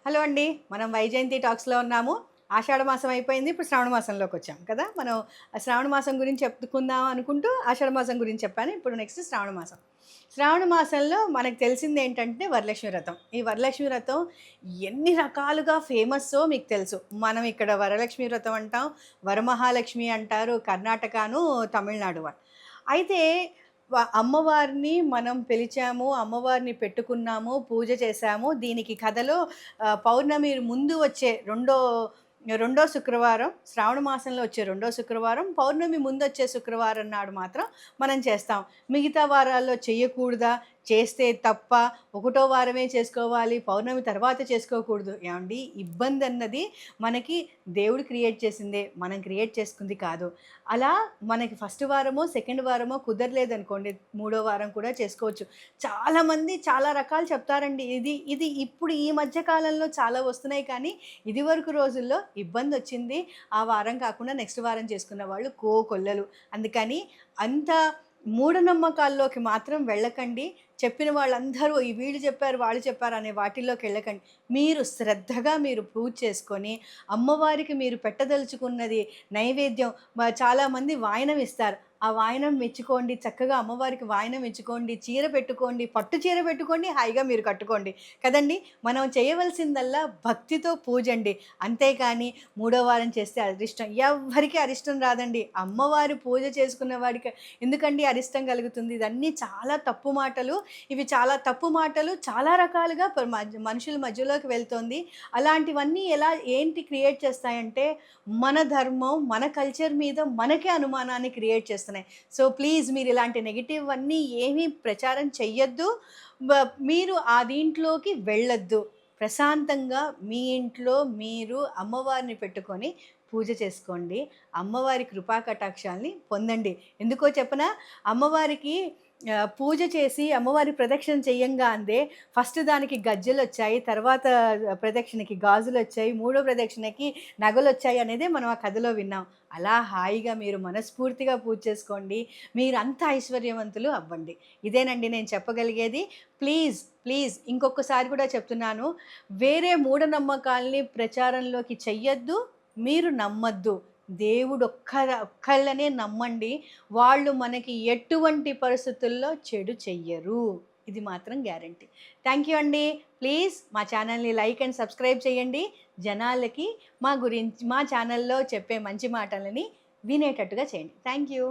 Hello అండి. మనం వైజయంతి టాక్స్‌లో ఉన్నాము. ఆషాఢ మాసం అయిపోయింది. ఇప్పుడు శ్రావణ మాసంలోకి వచ్చాం కదా! మనం శ్రావణ మాసం గురించి చెప్పుకుందాం అనుకుంటూ ఆషాఢ మాసం గురించి చెప్పాను. ఇప్పుడు నెక్స్ట్ శ్రావణ మాసం. శ్రావణ మాసంలో మనకు తెలిసిందేంటంటే వరలక్ష్మి వ్రతం. ఈ వరలక్ష్మి వ్రతం ఎన్ని రకాలుగా ఫేమస్సో మీకు తెలుసు. మనం ఇక్కడ వరలక్ష్మి వ్రతం అంటాం, వరమహాలక్ష్మి అంటారు కర్ణాటకను, తమిళనాడు వాళ్ళు. అయితే అమ్మవారిని మనం పిలిచాము, అమ్మవారిని పెట్టుకున్నాము, పూజ చేశాము. దీనికి కథలో పౌర్ణమి ముందు వచ్చే రెండో శుక్రవారం, శ్రావణ మాసంలో వచ్చే రెండో శుక్రవారం, పౌర్ణమి ముందొచ్చే శుక్రవారం నాడు మాత్రం మనం చేస్తాం. మిగతా వారాల్లో చెయ్యకూడదా? చేస్తే తప్పా? ఒకటో వారమే చేసుకోవాలి, పౌర్ణమి తర్వాత చేసుకోకూడదు. ఏవండీ, ఇబ్బందన్నది మనకి దేవుడు క్రియేట్ చేసిందే, మనం క్రియేట్ చేసుకుంది కాదు. అలా మనకి ఫస్ట్ వారమో, సెకండ్ వారమో కుదరలేదనుకోండి, మూడో వారం కూడా చేసుకోవచ్చు. చాలామంది చాలా రకాలు చెప్తారండి. ఇది ఇప్పుడు ఈ మధ్య కాలంలో చాలా వస్తున్నాయి కానీ, ఇదివరకు రోజుల్లో ఇబ్బందొచ్చింది. ఆ వారం కాకుండా నెక్స్ట్ వారం చేసుకున్న వాళ్ళు కోకొల్లలు. అందుకని అంత మూఢనమ్మకాల్లోకి మాత్రం వెళ్ళకండి. చెప్పిన వాళ్ళందరూ ఈ వీళ్ళు చెప్పారు, వాళ్ళు చెప్పారు అనే వాటిల్లోకి వెళ్ళకండి. మీరు శ్రద్ధగా మీరు పూజ చేసుకొని, అమ్మవారికి మీరు పెట్టదలుచుకున్నది నైవేద్యం చాలామంది వాయనం ఇస్తారు. ఆ వాయనం మెచ్చుకోండి. చక్కగా అమ్మవారికి వాయనం ఇచ్చుకోండి. చీర పెట్టుకోండి. పట్టు చీర పెట్టుకోండి. హాయిగా మీరు కట్టుకోండి. కదండీ! మనం చేయవలసిందల్లా భక్తితో పూజండి. అంతేకాని మూడో వారం చేస్తే అరిష్టం. ఎవ్వరికీ అరిష్టం రాదండి. అమ్మవారు పూజ చేసుకున్న వాడికి ఎందుకండి అరిష్టం కలుగుతుంది? ఇదన్నీ చాలా తప్పు మాటలు. ఇవి చాలా తప్పు మాటలు చాలా రకాలుగా మనుషుల మధ్యలోకి వెళ్తోంది. అలాంటివన్నీ ఏంటి క్రియేట్ చేస్తాయంటే, మన ధర్మం, మన కల్చర్ మీద మనకే అనుమానాన్ని క్రియేట్ చేస్తున్నాయి. సో ప్లీజ్ మీరు ఇలాంటి నెగెటివ్ అన్నీ ఏమీ ప్రచారం చెయ్యొద్దు. మీరు ఆ దీంట్లోకి వెళ్ళొద్దు. ప్రశాంతంగా మీ ఇంట్లో మీరు అమ్మవారిని పెట్టుకొని పూజ చేసుకోండి. అమ్మవారి కృపా కటాక్షాల్ని పొందండి. ఎందుకో చెప్పనా? అమ్మవారికి పూజ చేసి అమ్మవారి ప్రదక్షిణ చెయ్యంగానే ఫస్ట్ దానికి గజ్జెలొచ్చాయి, తర్వాత ప్రదక్షిణకి గాజులొచ్చాయి, మూడో ప్రదక్షిణకి నగలొచ్చాయి అనేదే మనం ఆ కథలో విన్నాం. అలా హాయిగా మీరు మనస్ఫూర్తిగా పూజ చేసుకోండి. మీరంతా ఐశ్వర్యవంతులు అవ్వండి. ఇదేనండి నేను చెప్పగలిగేది. ప్లీజ్ ఇంకొకసారి కూడా చెప్తున్నాను. వేరే మూఢనమ్మకాల్ని ప్రచారంలోకి చెయ్యొద్దు. మీరు నమ్మొద్దు. దేవుడు ఒక్కళ్ళనే నమ్మండి. వాళ్ళు మనకి ఎటువంటి పరిస్థితుల్లో చెడు చెయ్యరు. ఇది మాత్రం గ్యారంటీ. థ్యాంక్ యూ అండి. ప్లీజ్ మా ఛానల్‌ని లైక్ అండ్ సబ్స్క్రైబ్ చేయండి. జనాలకి మా ఛానల్‌లో చెప్పే మంచి మాటలని వినేటట్టుగా చేయండి. Thank you.